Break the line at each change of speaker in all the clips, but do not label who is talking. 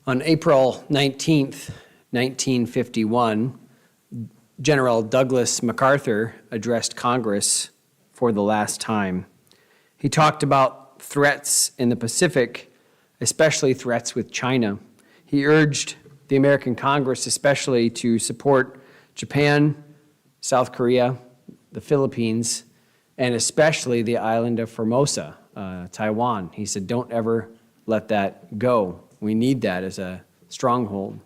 On April 19th, 1951, General Douglas MacArthur addressed Congress for the last time. He talked about threats in the Pacific, especially threats with China. He urged the American Congress especially to support Japan, South Korea, the Philippines, and especially the island of Formosa, Taiwan. He said, don't ever let that go. We need that as a stronghold.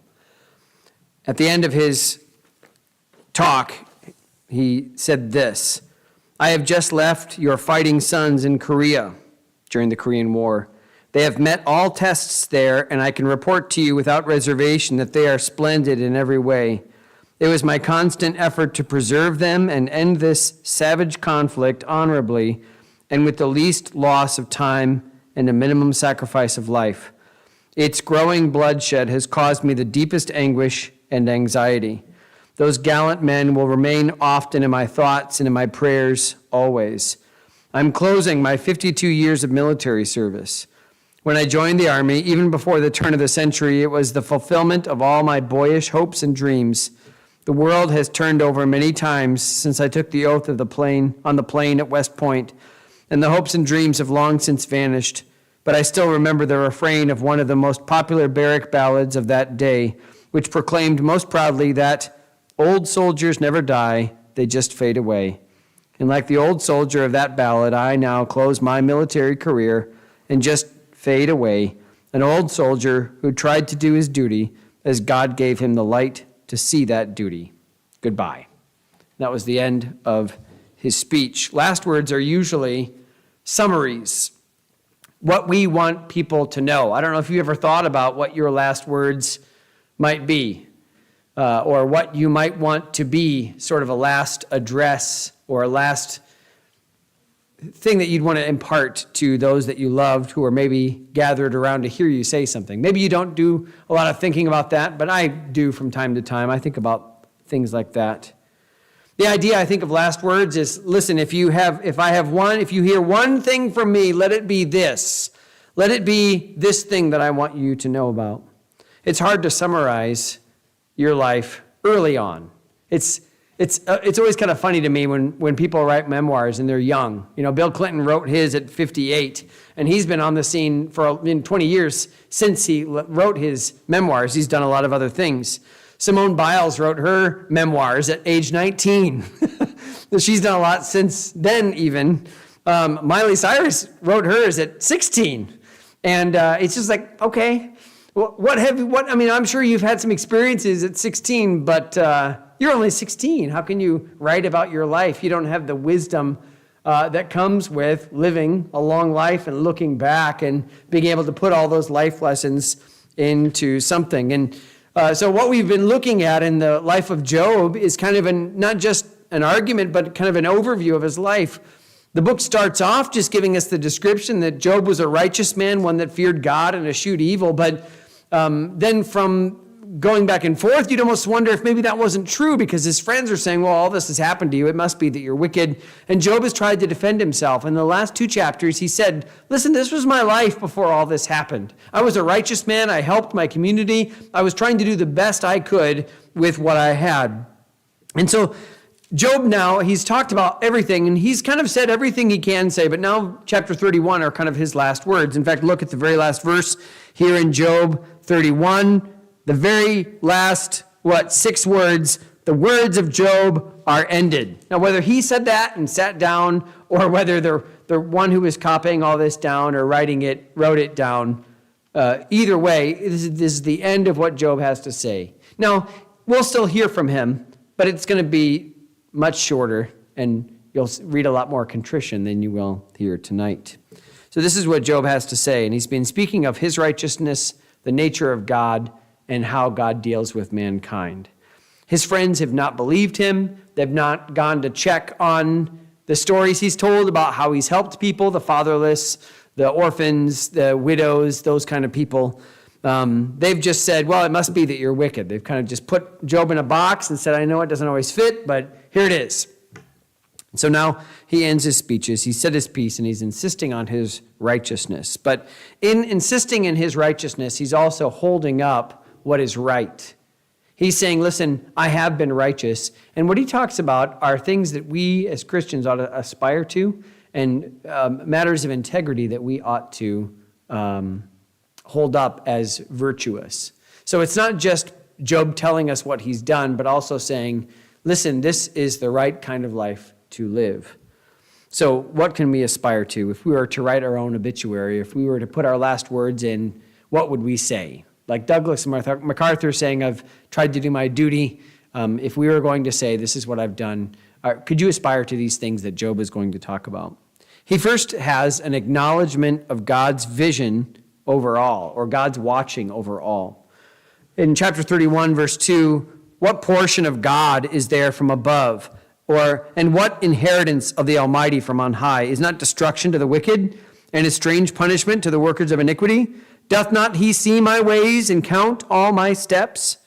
At the end of his talk, he said this: I have just left your fighting sons in Korea during the Korean War. They have met all tests there, and I can report to you without reservation that they are splendid in every way. It was my constant effort to preserve them and end this savage conflict honorably and with the least loss of time and a minimum sacrifice of life. Its growing bloodshed has caused me the deepest anguish and anxiety. Those gallant men will remain often in my thoughts and in my prayers always. I'm closing my 52 years of military service. When I joined the Army, even before the turn of the century, it was the fulfillment of all my boyish hopes and dreams. The world has turned over many times since I took the oath on the plane at West Point, and the hopes and dreams have long since vanished. But I still remember the refrain of one of the most popular barrack ballads of that day, which proclaimed most proudly that old soldiers never die, they just fade away. And like the old soldier of that ballad, I now close my military career and just fade away, an old soldier who tried to do his duty as God gave him the light to see that duty. Goodbye. That was the end of his speech. Last words are usually summaries, what we want people to know. I don't know if you ever thought about what your last words might be, or what you might want to be, sort of a last address or a last thing that you'd want to impart to those that you loved who are maybe gathered around to hear you say something. Maybe you don't do a lot of thinking about that, but I do from time to time. I think about things like that. The idea, I think, of last words is, listen, if you hear one thing from me, let it be this. Let it be this thing that I want you to know about. It's hard to summarize your life early on. It's always kind of funny to me when people write memoirs and they're young. You know, Bill Clinton wrote his at 58, and he's been on the scene for 20 years since he wrote his memoirs. He's done a lot of other things. Simone Biles wrote her memoirs at age 19. She's done a lot since then even. Miley Cyrus wrote hers at 16. And it's just like, okay, I'm sure you've had some experiences at 16, but you're only 16. How can you write about your life? You don't have the wisdom that comes with living a long life and looking back and being able to put all those life lessons into something. And so what we've been looking at in the life of Job is kind of not just an argument, but kind of an overview of his life. The book starts off just giving us the description that Job was a righteous man, one that feared God and eschewed evil. But then from going back and forth, you'd almost wonder if maybe that wasn't true, because his friends are saying, well, all this has happened to you. It must be that you're wicked. And Job has tried to defend himself. In the last 2 chapters, he said, listen, this was my life before all this happened. I was a righteous man. I helped my community. I was trying to do the best I could with what I had. And so Job now, he's talked about everything, and he's kind of said everything he can say, but now chapter 31 are kind of his last words. In fact, look at the very last verse here in Job 31. The very last, 6 words, the words of Job are ended. Now, whether he said that and sat down, or whether the one who was copying all this down or wrote it down, either way, this is the end of what Job has to say. Now, we'll still hear from him, but it's going to be much shorter, and you'll read a lot more contrition than you will hear tonight. So this is what Job has to say, and he's been speaking of his righteousness, the nature of God, and how God deals with mankind. His friends have not believed him. They've not gone to check on the stories he's told about how he's helped people, the fatherless, the orphans, the widows, those kind of people. They've just said, well, it must be that you're wicked. They've kind of just put Job in a box and said, I know it doesn't always fit, but here it is. So now he ends his speeches. He said his piece, and he's insisting on his righteousness. But in insisting in his righteousness, he's also holding up what is right. He's saying, listen, I have been righteous. And what he talks about are things that we as Christians ought to aspire to, and matters of integrity that we ought to hold up as virtuous. So it's not just Job telling us what he's done, but also saying, listen, this is the right kind of life to live. So what can we aspire to? If we were to write our own obituary, if we were to put our last words in, what would we say? Like Douglas MacArthur saying, I've tried to do my duty. If we were going to say, this is what I've done, could you aspire to these things that Job is going to talk about? He first has an acknowledgement of God's vision over all, or God's watching over all. In chapter 31, verse 2, what portion of God is there from above? And what inheritance of the Almighty from on high? Is not destruction to the wicked, and a strange punishment to the workers of iniquity? Doth not he see my ways and count all my steps?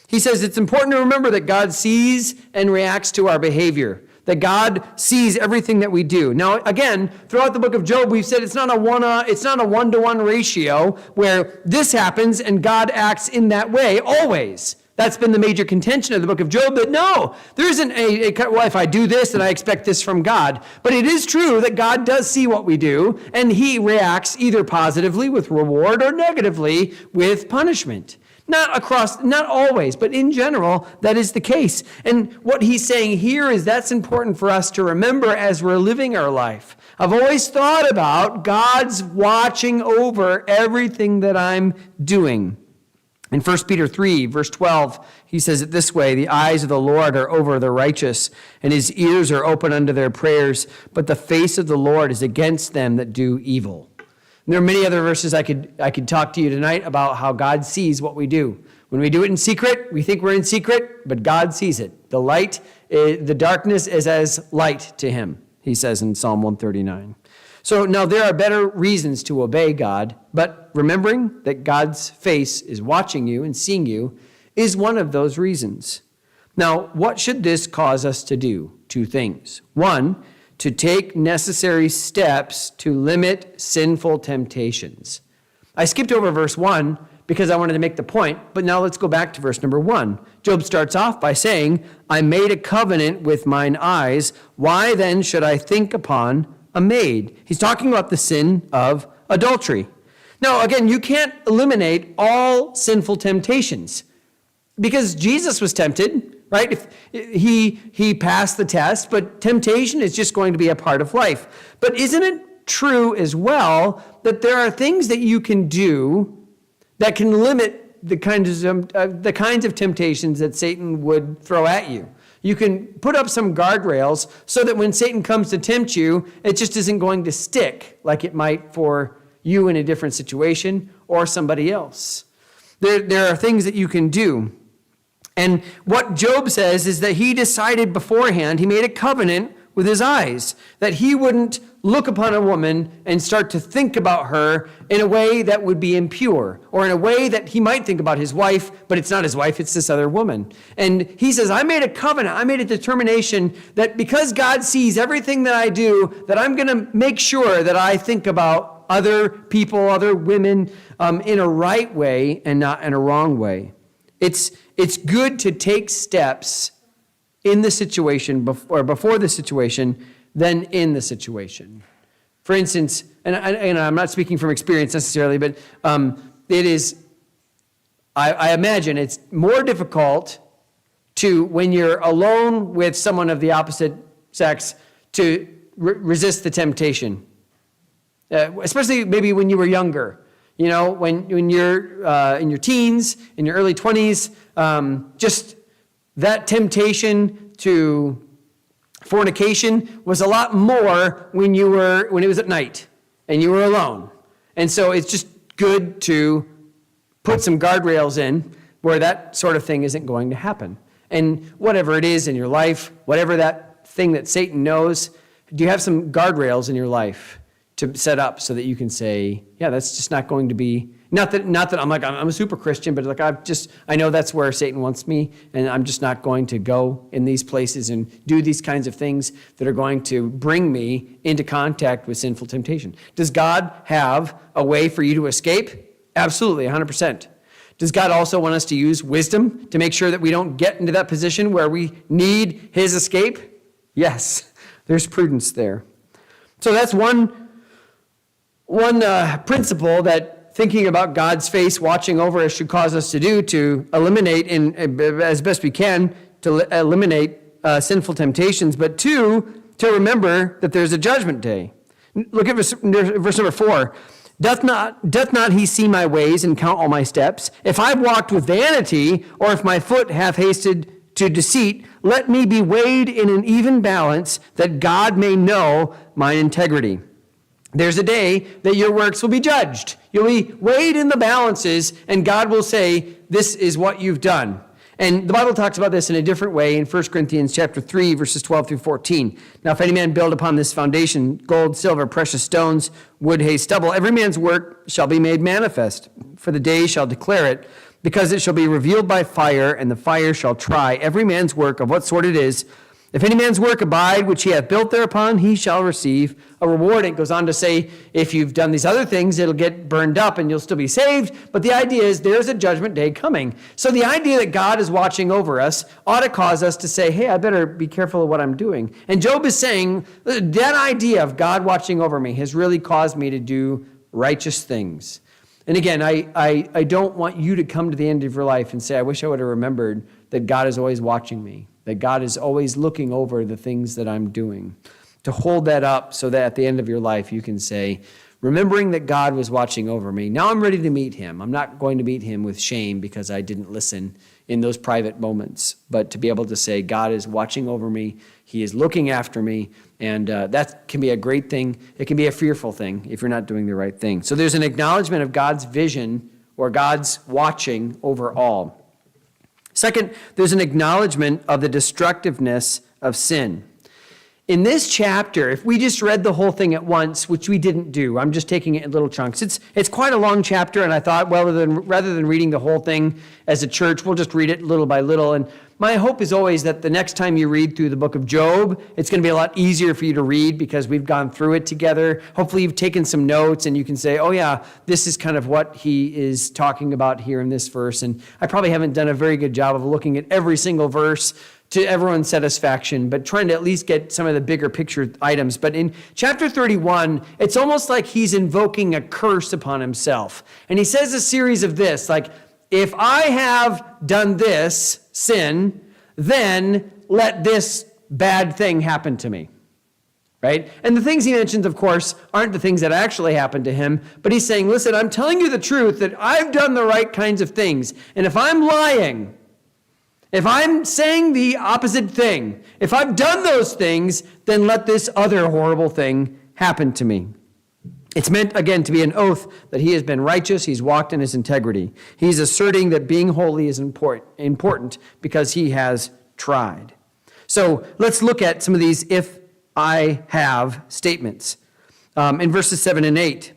He says it's important to remember that God sees and reacts to our behavior, that God sees everything that we do. Now, again, throughout the book of Job, we've said it's not a one-to-one ratio where this happens and God acts in that way always. That's been the major contention of the book of Job, that no, there isn't well, if I do this, then I expect this from God. But it is true that God does see what we do, and he reacts either positively with reward or negatively with punishment. Not always, but in general, that is the case. And what he's saying here is that's important for us to remember as we're living our life. I've always thought about God's watching over everything that I'm doing. In 1 Peter 3, verse 12, he says it this way, the eyes of the Lord are over the righteous, and his ears are open unto their prayers, but the face of the Lord is against them that do evil. And there are many other verses I could talk to you tonight about how God sees what we do. When we do it in secret, we think we're in secret, but God sees it. The darkness is as light to him, he says in Psalm 139. So now there are better reasons to obey God, but remembering that God's face is watching you and seeing you is one of those reasons. Now, what should this cause us to do? Two things. One, to take necessary steps to limit sinful temptations. I skipped over verse 1 because I wanted to make the point, but now let's go back to verse number 1. Job starts off by saying, I made a covenant with mine eyes. Why then should I think upon a maid? He's talking about the sin of adultery. Now, again, you can't eliminate all sinful temptations because Jesus was tempted, right? If he passed the test, but temptation is just going to be a part of life. But isn't it true as well that there are things that you can do that can limit the kinds of temptations that Satan would throw at you? You can put up some guardrails so that when Satan comes to tempt you, it just isn't going to stick like it might for you in a different situation or somebody else. There are things that you can do. And what Job says is that he decided beforehand, he made a covenant with his eyes, that he wouldn't look upon a woman and start to think about her in a way that would be impure, or in a way that he might think about his wife, but it's not his wife, it's this other woman. And he says, I made a covenant, I made a determination that because God sees everything that I do, that I'm going to make sure that I think about other people, other women, in a right way and not in a wrong way. It's good to take steps in the situation before the situation than in the situation. For instance, and I'm not speaking from experience necessarily, but it is, I imagine it's more difficult to, when you're alone with someone of the opposite sex, to resist the temptation. Especially maybe when you were younger. You know, when you're in your teens, in your early 20s, just that temptation to fornication was a lot more when it was at night and you were alone. And so it's just good to put some guardrails in where that sort of thing isn't going to happen. And whatever it is in your life, whatever that thing that Satan knows, do you have some guardrails in your life to set up so that you can say, yeah, that's just not going to be Not that I'm a super Christian, but I know that's where Satan wants me, and I'm just not going to go in these places and do these kinds of things that are going to bring me into contact with sinful temptation. Does God have a way for you to escape? Absolutely, 100%. Does God also want us to use wisdom to make sure that we don't get into that position where we need his escape? Yes, there's prudence there. So that's one principle that thinking about God's face watching over us should cause us to do, to eliminate, as best we can, to eliminate sinful temptations. But two, to remember that there's a judgment day. Look at verse number 4. Doth not he see my ways and count all my steps? If I've walked with vanity, or if my foot hath hasted to deceit, let me be weighed in an even balance, that God may know mine integrity. There's a day that your works will be judged. You'll be weighed in the balances, and God will say, this is what you've done. And the Bible talks about this in a different way in 1 Corinthians chapter 3, verses 12 through 14. Now, if any man build upon this foundation gold, silver, precious stones, wood, hay, stubble, every man's work shall be made manifest, for the day shall declare it, because it shall be revealed by fire, and the fire shall try every man's work of what sort it is. If any man's work abide, which he hath built thereupon, he shall receive a reward. It goes on to say, if you've done these other things, it'll get burned up and you'll still be saved. But the idea is there's a judgment day coming. So the idea that God is watching over us ought to cause us to say, hey, I better be careful of what I'm doing. And Job is saying that idea of God watching over me has really caused me to do righteous things. And again, I don't want you to come to the end of your life and say, I wish I would have remembered that God is always watching me, that God is always looking over the things that I'm doing. To hold that up so that at the end of your life you can say, remembering that God was watching over me, now I'm ready to meet him. I'm not going to meet him with shame because I didn't listen in those private moments, but to be able to say, God is watching over me, he is looking after me, and that can be a great thing. It can be a fearful thing if you're not doing the right thing. So there's an acknowledgement of God's vision or God's watching over all. Second, there's an acknowledgement of the destructiveness of sin. In this chapter, if we just read the whole thing at once, which we didn't do, I'm just taking it in little chunks. It's quite a long chapter, and I thought, well, rather than reading the whole thing as a church, we'll just read it little by little. And my hope is always that the next time you read through the book of Job, it's going to be a lot easier for you to read because we've gone through it together. Hopefully you've taken some notes and you can say, oh yeah, this is kind of what he is talking about here in this verse. And I probably haven't done a very good job of looking at every single verse to everyone's satisfaction, but trying to at least get some of the bigger picture items. But in chapter 31, it's almost like he's invoking a curse upon himself. And he says a series of this, like, if I have done this sin, then let this bad thing happen to me, right? And the things he mentions, of course, aren't the things that actually happened to him, but he's saying, listen, I'm telling you the truth that I've done the right kinds of things. And if I'm lying, if I'm saying the opposite thing, if I've done those things, then let this other horrible thing happen to me. It's meant, again, to be an oath that he has been righteous, he's walked in his integrity. He's asserting that being holy is important because he has tried. So let's look at some of these if I have statements. In verses 7 and 8.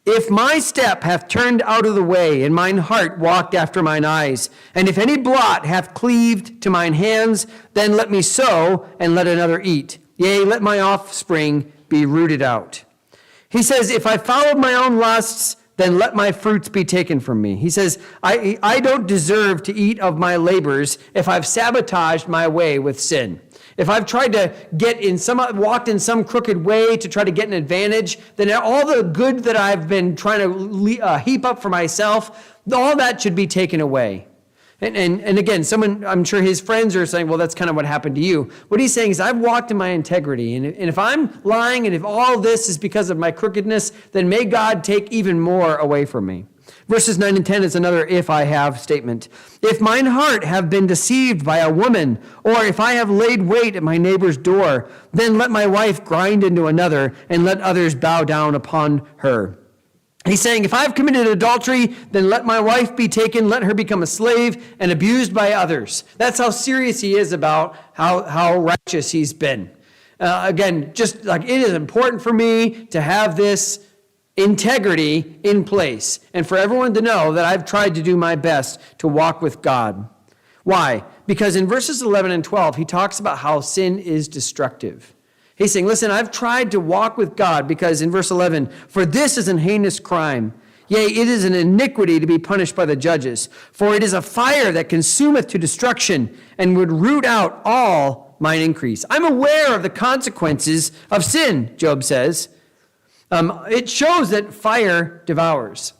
If my step hath turned out of the way, and mine heart walked after mine eyes, and if any blot hath cleaved to mine hands, then let me sow, and let another eat. Yea, let my offspring be rooted out. He says, if I followed my own lusts, then let my fruits be taken from me. He says, I don't deserve to eat of my labors if I've sabotaged my way with sin. If I've tried to walked in some crooked way to try to get an advantage, then all the good that I've been trying to heap up for myself, all that should be taken away. And again, I'm sure his friends are saying, well, that's kind of what happened to you. What he's saying is, I've walked in my integrity, and if I'm lying, and if all this is because of my crookedness, then may God take even more away from me. Verses 9 and 10 is another if I have statement. If mine heart have been deceived by a woman, or if I have laid wait at my neighbor's door, then let my wife grind into another, and let others bow down upon her. He's saying, if I've committed adultery, then let my wife be taken, let her become a slave and abused by others. That's how serious he is about how righteous he's been. Again, just like it is important for me to have this integrity in place, and for everyone to know that I've tried to do my best to walk with God. Why? Because in verses 11 and 12, he talks about how sin is destructive. He's saying, listen, I've tried to walk with God because in verse 11, for this is an heinous crime. Yea, it is an iniquity to be punished by the judges. For it is a fire that consumeth to destruction and would root out all mine increase. I'm aware of the consequences of sin, Job says. It shows that fire devours.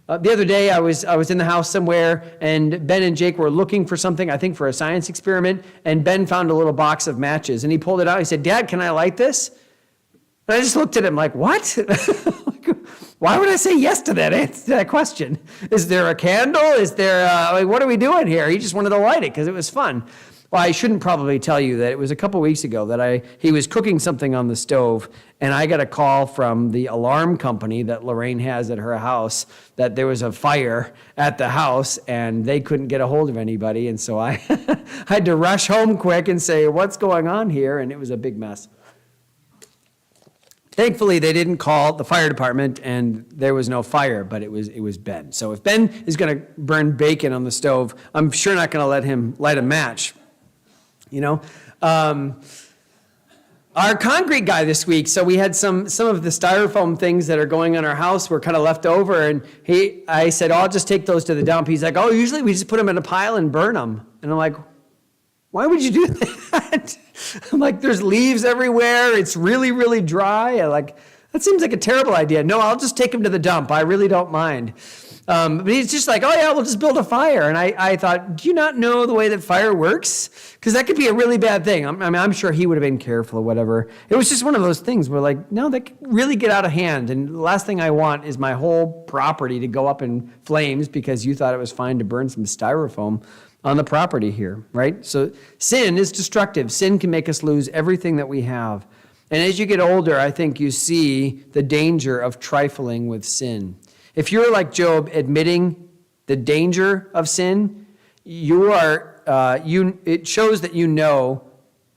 The other day, I was in the house somewhere, and Ben and Jake were looking for something, I think for a science experiment, and Ben found a little box of matches, and he pulled it out. He said, Dad, can I light this? And I just looked at him like, what? Why would I say yes to that question? Is there a candle? Is there, what are we doing here? He just wanted to light it because it was fun. Well, I shouldn't probably tell you that it was a couple weeks ago that he was cooking something on the stove, and I got a call from the alarm company that Lorraine has at her house that there was a fire at the house, and they couldn't get a hold of anybody, and so I had to rush home quick and say, what's going on here? And it was a big mess. Thankfully, they didn't call the fire department, and there was no fire, but it was Ben. So if Ben is going to burn bacon on the stove, I'm sure not going to let him light a match. You know, our concrete guy this week, so we had some of the styrofoam things that are going on our house were kind of left over, and I said, I'll just take those to the dump. He's like, usually we just put them in a pile and burn them. And I'm like, why would you do that? I'm like, there's leaves everywhere. It's really, really dry. That seems like a terrible idea. No, I'll just take them to the dump. I really don't mind. But he's just like, we'll just build a fire. And I thought, do you not know the way that fire works? Because that could be a really bad thing. I'm sure he would have been careful or whatever. It was just one of those things where no, that could really get out of hand. And the last thing I want is my whole property to go up in flames because you thought it was fine to burn some styrofoam on the property here, right? So sin is destructive. Sin can make us lose everything that we have. And as you get older, I think you see the danger of trifling with sin. If you're like Job, admitting the danger of sin, it shows that you know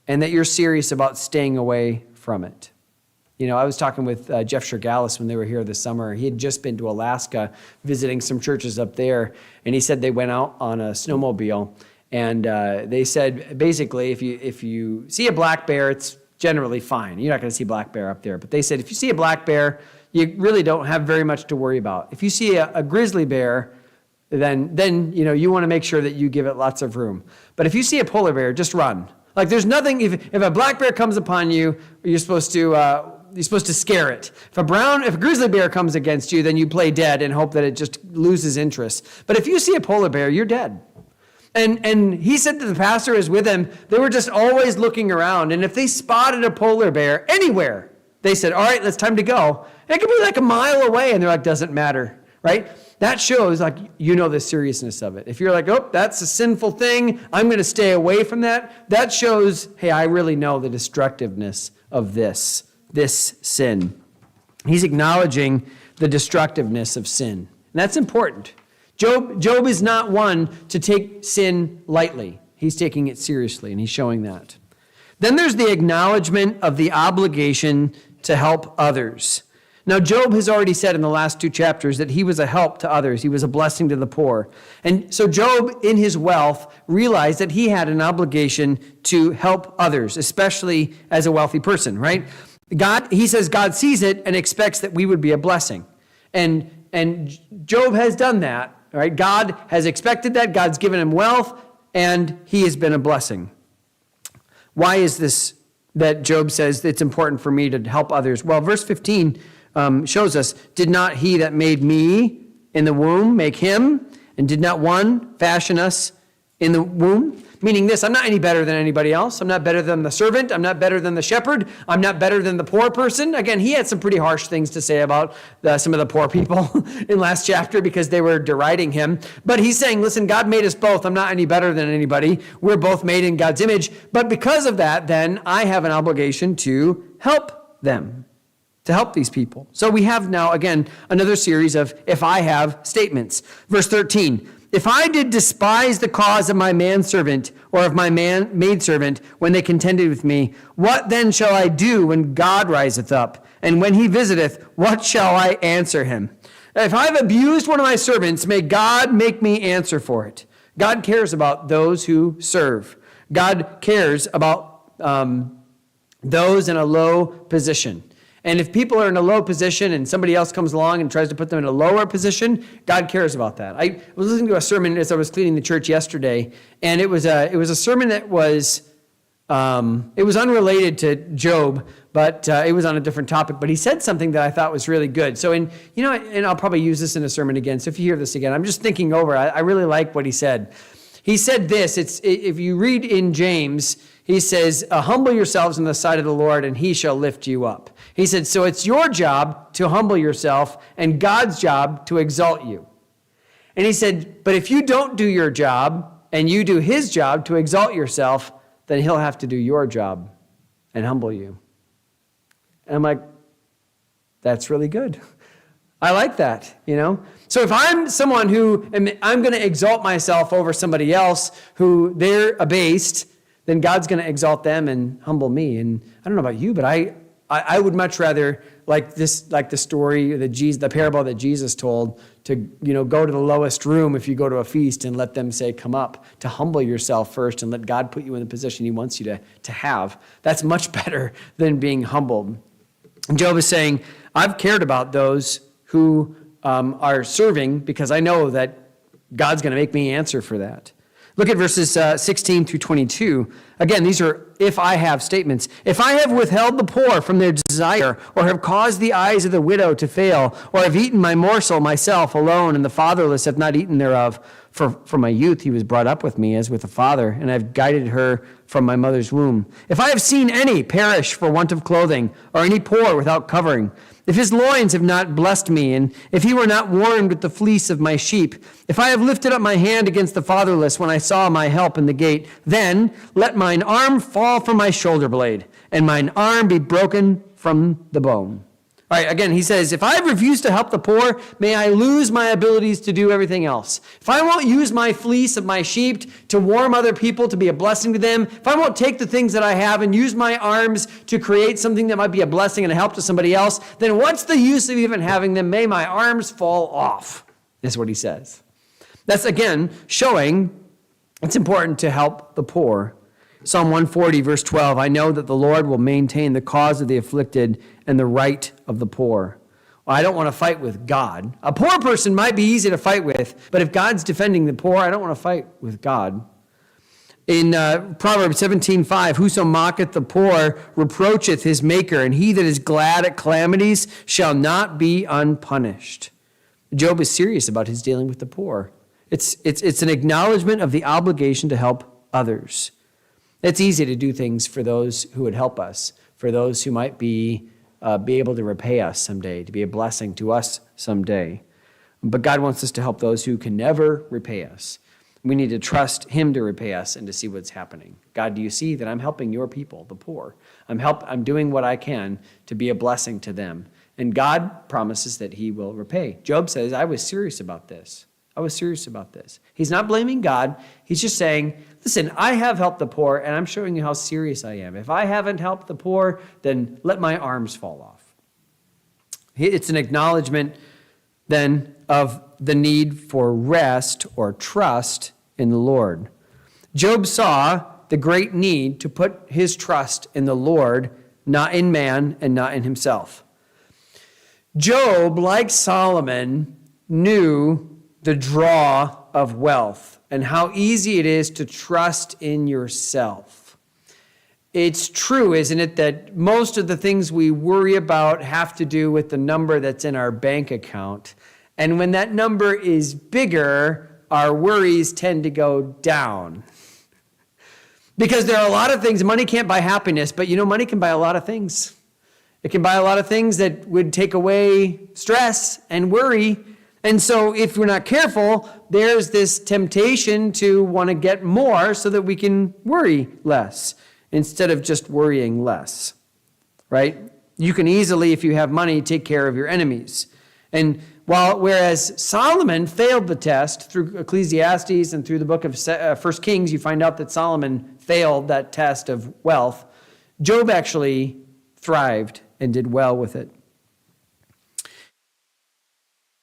and that you're serious about staying away from it. You know, I was talking with Jeff Shergalis when they were here this summer. He had just been to Alaska visiting some churches up there, and he said they went out on a snowmobile, and they said basically if you see a black bear, it's generally fine. You're not going to see black bear up there, but they said if you see a black bear, you really don't have very much to worry about. If you see a grizzly bear, then you want to make sure that you give it lots of room. But if you see a polar bear, just run. Like there's nothing. If a black bear comes upon you, you're supposed to scare it. If a grizzly bear comes against you, then you play dead and hope that it just loses interest. But if you see a polar bear, you're dead. And he said that the pastor is with him. They were just always looking around, and if they spotted a polar bear anywhere, they said, all right, it's time to go. It could be like a mile away, and they're like, doesn't matter, right? That shows, the seriousness of it. If you're like, that's a sinful thing, I'm going to stay away from that, that shows, hey, I really know the destructiveness of this sin. He's acknowledging the destructiveness of sin. And that's important. Job is not one to take sin lightly. He's taking it seriously, and he's showing that. Then there's the acknowledgement of the obligation to help others. Now, Job has already said in the last 2 chapters that he was a help to others. He was a blessing to the poor. And so Job, in his wealth, realized that he had an obligation to help others, especially as a wealthy person, right? He says God sees it and expects that we would be a blessing. And Job has done that, right? God has expected that. God's given him wealth, and he has been a blessing. Why is this that Job says it's important for me to help others? Well, verse 15 shows us, did not he that made me in the womb make him? And did not one fashion us in the womb? Meaning this, I'm not any better than anybody else. I'm not better than the servant. I'm not better than the shepherd. I'm not better than the poor person. Again, he had some pretty harsh things to say about some of the poor people in last chapter because they were deriding him. But he's saying, listen, God made us both. I'm not any better than anybody. We're both made in God's image. But because of that, then I have an obligation to help them, to help these people. So we have now, again, another series of if I have statements. Verse 13. If I did despise the cause of my manservant or of my maidservant when they contended with me, what then shall I do when God riseth up
And when he visiteth, what shall I answer him? If I have abused one of my servants, may God make me answer for it. God cares about those who serve. God cares about those in a low position. And if people are in a low position and somebody else comes along and tries to put them in a lower position, God cares about that. I was listening to a sermon as I was cleaning the church yesterday, and it was a sermon that was it was unrelated to Job, but it was on a different topic. But he said something that I thought was really good. So, and I'll probably use this in a sermon again. So if you hear this again, I'm just thinking over. I really like what he said. He said this. If you read in James, he says, "Humble yourselves in the sight of the Lord, and He shall lift you up." He said, so it's your job to humble yourself, and God's job to exalt you. And he said, but if you don't do your job and you do His job to exalt yourself, then He'll have to do your job and humble you. And I'm like, that's really good. I like that, So if I'm someone I'm going to exalt myself over somebody else who they're abased, then God's going to exalt them and humble me. And I don't know about you, but I would much rather, like the story, the parable that Jesus told, to go to the lowest room if you go to a feast and let them say, come up, to humble yourself first and let God put you in the position He wants you to have. That's much better than being humbled. And Job is saying, I've cared about those who are serving because I know that God's going to make me answer for that. Look at verses 16 through 22. Again, these are if I have statements. If I have withheld the poor from their desire, or have caused the eyes of the widow to fail, or have eaten my morsel myself alone, and the fatherless have not eaten thereof, for from my youth he was brought up with me as with a father, and I have guided her from my mother's womb. If I have seen any perish for want of clothing, or any poor without covering, if his loins have not blessed me, and if he were not warmed with the fleece of my sheep, if I have lifted up my hand against the fatherless when I saw my help in the gate, then let mine arm fall from my shoulder blade, and mine arm be broken from the bone. All right, again, he says, if I have refused to help the poor, may I lose my abilities to do everything else. If I won't use my fleece of my sheep to warm other people, to be a blessing to them, if I won't take the things that I have and use my arms to create something that might be a blessing and a help to somebody else, then what's the use of even having them? May my arms fall off, is what he says. That's, again, showing it's important to help the poor. Psalm 140, verse 12, I know that the Lord will maintain the cause of the afflicted and the right of the poor. Well, I don't want to fight with God. A poor person might be easy to fight with, but if God's defending the poor, I don't want to fight with God. In Proverbs 17:5, whoso mocketh the poor reproacheth his maker, and he that is glad at calamities shall not be unpunished. Job is serious about his dealing with the poor. It's an acknowledgement of the obligation to help others. It's easy to do things for those who would help us, for those who might be able to repay us someday, to be a blessing to us someday. But God wants us to help those who can never repay us. We need to trust Him to repay us and to see what's happening. God, do you see that I'm helping your people, the poor? I'm doing what I can to be a blessing to them. And God promises that He will repay. Job says, I was serious about this. I was serious about this. He's not blaming God. He's just saying, listen, I have helped the poor, and I'm showing you how serious I am. If I haven't helped the poor, then let my arms fall off. It's an acknowledgement, then, of the need for rest or trust in the Lord. Job saw the great need to put his trust in the Lord, not in man and not in himself. Job, like Solomon, knew the draw of wealth and how easy it is to trust in yourself. It's true, isn't it, that most of the things we worry about have to do with the number that's in our bank account. And when that number is bigger, our worries tend to go down. Because there are a lot of things, money can't buy happiness, but money can buy a lot of things. It can buy a lot of things that would take away stress and worry. And so if we're not careful, there's this temptation to want to get more so that we can worry less instead of just worrying less, right? You can easily, if you have money, take care of your enemies. And whereas Solomon failed the test through Ecclesiastes and through the book of 1 Kings, you find out that Solomon failed that test of wealth. Job actually thrived and did well with it.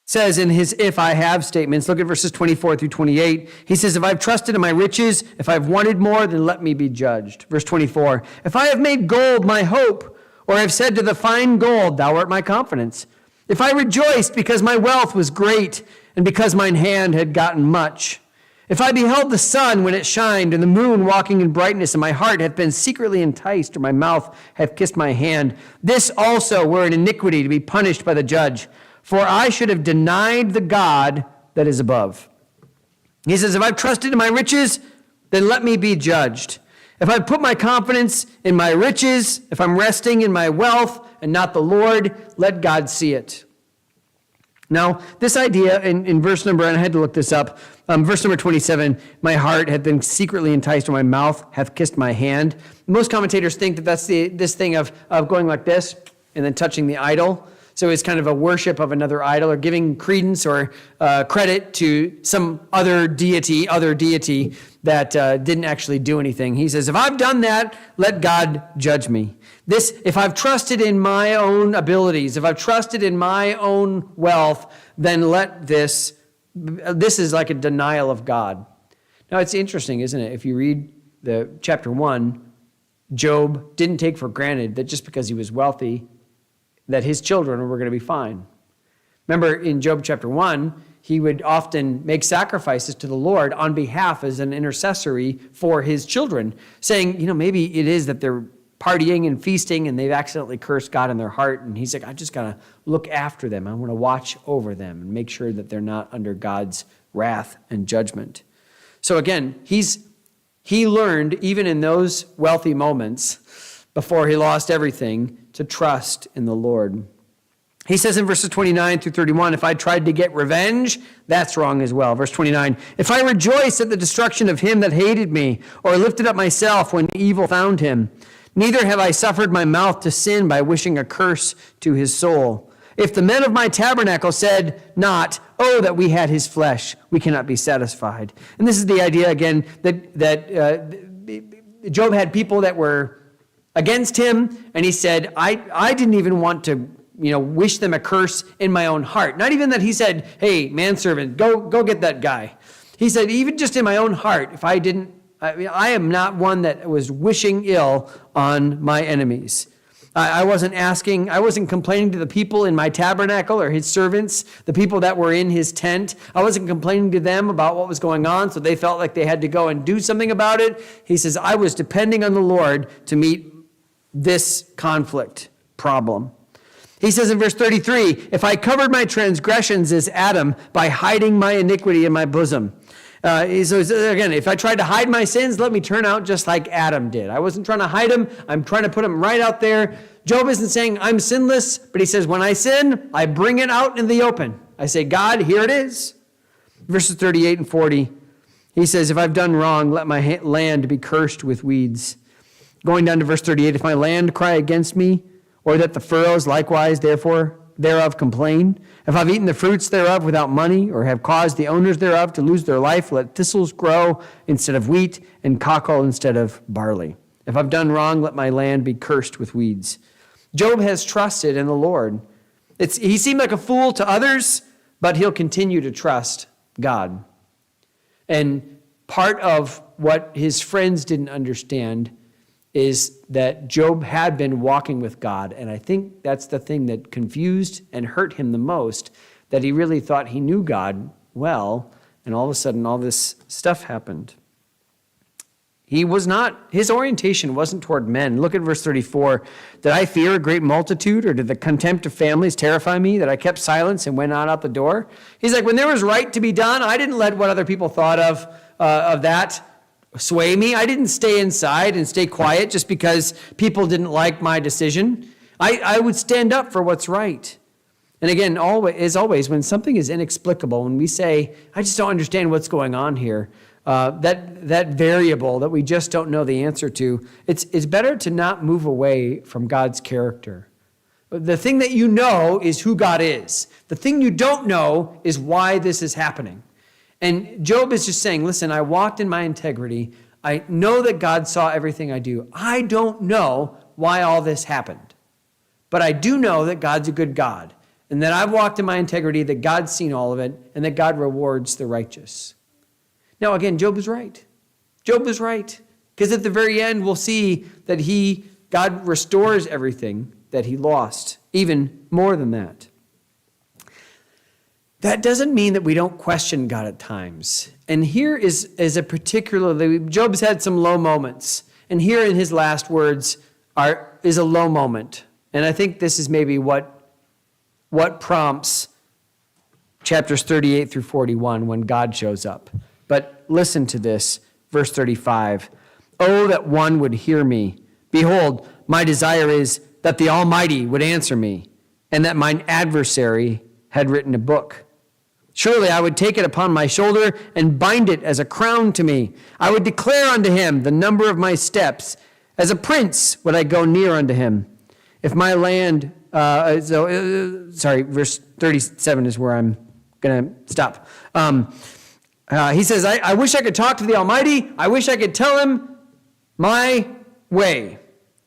Says in his if I have statements, look at verses 24 through 28. He says, if I've trusted in my riches, if I've wanted more, then let me be judged. Verse 24, if I have made gold my hope, or have said to the fine gold, thou art my confidence. If I rejoiced because my wealth was great, and because mine hand had gotten much. If I beheld the sun when it shined, and the moon walking in brightness, and my heart hath been secretly enticed, or my mouth hath kissed my hand, this also were an iniquity to be punished by the judge. For I should have denied the God that is above. He says, if I've trusted in my riches, then let me be judged. If I put my confidence in my riches, if I'm resting in my wealth and not the Lord, let God see it. Now, this idea in verse number, and I had to look this up, verse number 27, my heart hath been secretly enticed, or my mouth hath kissed my hand. Most commentators think that that's this thing of going like this and then touching the idol. So it's kind of a worship of another idol, or giving credence or credit to some other deity that didn't actually do anything. He says, if I've done that, let God judge me. If I've trusted in my own abilities, if I've trusted in my own wealth, then let this is like a denial of God. Now it's interesting, isn't it? If you read the chapter 1, Job didn't take for granted that just because he was wealthy, that his children were going to be fine. Remember in Job chapter 1, he would often make sacrifices to the Lord on behalf as an intercessory for his children, saying, maybe it is that they're partying and feasting and they've accidentally cursed God in their heart. And he's like, I just got to look after them. I want to watch over them and make sure that they're not under God's wrath and judgment. So again, he learned, even in those wealthy moments, before he lost everything, to trust in the Lord. He says in verses 29 through 31, if I tried to get revenge, that's wrong as well. Verse 29, if I rejoiced at the destruction of him that hated me, or lifted up myself when evil found him, neither have I suffered my mouth to sin by wishing a curse to his soul. If the men of my tabernacle said not, oh, that we had his flesh, we cannot be satisfied. And this is the idea again that Job had people that were against him, and he said, I didn't even want to, wish them a curse in my own heart. Not even that he said, hey, manservant, go get that guy. He said, even just in my own heart, if I am not one that was wishing ill on my enemies. I wasn't complaining to the people in my tabernacle or his servants, the people that were in his tent. I wasn't complaining to them about what was going on, so they felt like they had to go and do something about it. He says, I was depending on the Lord to meet this conflict problem. He says in verse 33, if I covered my transgressions as Adam by hiding my iniquity in my bosom. So again, if I tried to hide my sins, let me turn out just like Adam did. I wasn't trying to hide them. I'm trying to put them right out there. Job isn't saying I'm sinless, but he says when I sin, I bring it out in the open. I say, God, here it is. Verses 38 and 40, he says, if I've done wrong, let my land be cursed with weeds. Going down to verse 38, if my land cry against me, or that the furrows likewise thereof complain, if I've eaten the fruits thereof without money, or have caused the owners thereof to lose their life, let thistles grow instead of wheat, and cockle instead of barley. If I've done wrong, let my land be cursed with weeds. Job has trusted in the Lord. He seemed like a fool to others, but he'll continue to trust God. And part of what his friends didn't understand is that Job had been walking with God. And I think that's the thing that confused and hurt him the most, that he really thought he knew God well, and all of a sudden all this stuff happened. His orientation wasn't toward men. Look at verse 34. Did I fear a great multitude, or did the contempt of families terrify me, that I kept silence and went not out the door? He's like, when there was right to be done, I didn't let what other people thought of that sway me. I didn't stay inside and stay quiet just because people didn't like my decision. I would stand up for what's right. And again, as always, when something is inexplicable, when we say, I just don't understand what's going on here, that variable that we just don't know the answer to, it's better to not move away from God's character. The thing that you know is who God is. The thing you don't know is why this is happening. And Job is just saying, listen, I walked in my integrity. I know that God saw everything I do. I don't know why all this happened. But I do know that God's a good God, and that I've walked in my integrity, that God's seen all of it, and that God rewards the righteous. Now, again, Job was right. Job was right. Because at the very end, we'll see that God restores everything that he lost, even more than that. That doesn't mean that we don't question God at times. And here is a particularly, Job's had some low moments. And here in his last words is a low moment. And I think this is maybe what prompts chapters 38 through 41 when God shows up. But listen to this, verse 35. Oh, that one would hear me. Behold, my desire is that the Almighty would answer me, and that mine adversary had written a book. Surely I would take it upon my shoulder and bind it as a crown to me. I would declare unto him the number of my steps. As a prince would I go near unto him. If my land, verse 37 is where I'm going to stop. He says, I wish I could talk to the Almighty. I wish I could tell him my way,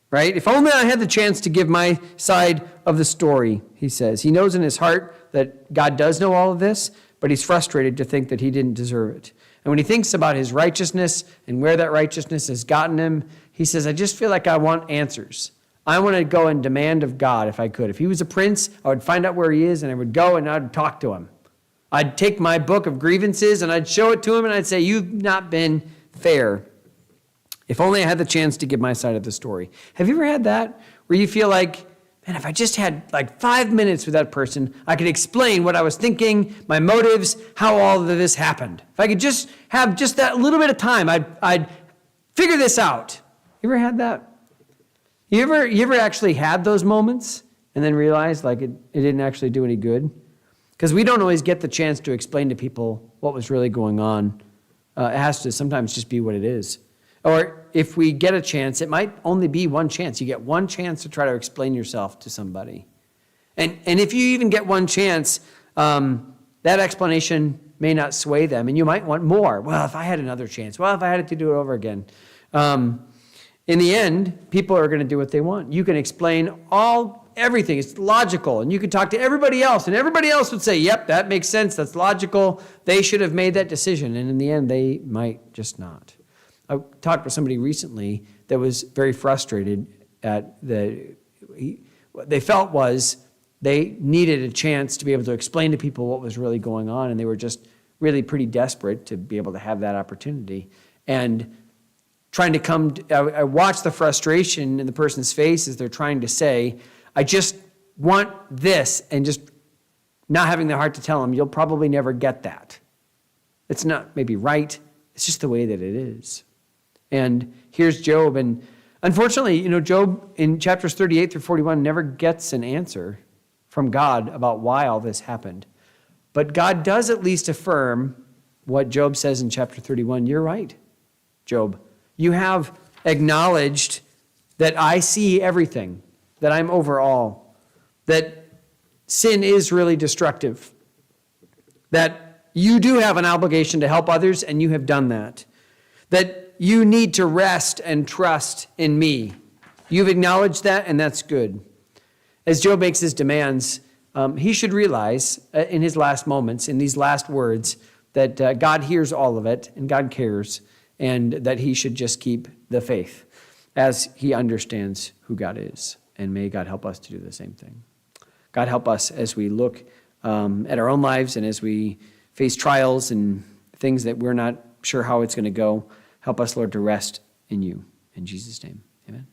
right? If only I had the chance to give my side of the story, he says. He knows in his heart that God does know all of this, but he's frustrated to think that he didn't deserve it. And when he thinks about his righteousness and where that righteousness has gotten him, he says, I just feel like I want answers. I want to go and demand of God if I could. If he was a prince, I would find out where he is and I would go and I'd talk to him. I'd take my book of grievances and I'd show it to him and I'd say, you've not been fair. If only I had the chance to give my side of the story. Have you ever had that where you feel like, man, if I just had like 5 minutes with that person, I could explain what I was thinking, my motives, how all of this happened. If I could just have just that little bit of time, I'd figure this out. You ever had that? You ever actually had those moments and then realized like it didn't actually do any good? Because we don't always get the chance to explain to people what was really going on. It has to sometimes just be what it is. Or if we get a chance, it might only be one chance. You get one chance to try to explain yourself to somebody. And if you even get one chance, that explanation may not sway them, and you might want more. Well, if I had another chance. Well, if I had to do it over again. In the end, people are going to do what they want. You can explain everything. It's logical, and you can talk to everybody else, and everybody else would say, yep, that makes sense. That's logical. They should have made that decision, and in the end, they might just not. I talked with somebody recently that was very frustrated at what they felt was they needed a chance to be able to explain to people what was really going on, and they were just really pretty desperate to be able to have that opportunity. And I watched the frustration in the person's face as they're trying to say, I just want this, and just not having the heart to tell them, you'll probably never get that. It's not maybe right, it's just the way that it is. And here's Job, and unfortunately, Job in chapters 38 through 41 never gets an answer from God about why all this happened. But God does at least affirm what Job says in chapter 31. You're right, Job. You have acknowledged that I see everything, that I'm over all, that sin is really destructive, that you do have an obligation to help others, and you have done that you need to rest and trust in me. You've acknowledged that, and that's good. As Job makes his demands, he should realize in his last moments, in these last words, that God hears all of it, and God cares, and that he should just keep the faith as he understands who God is. And may God help us to do the same thing. God help us as we look at our own lives and as we face trials and things that we're not sure how it's going to go. Help us, Lord, to rest in you. In Jesus' name, amen.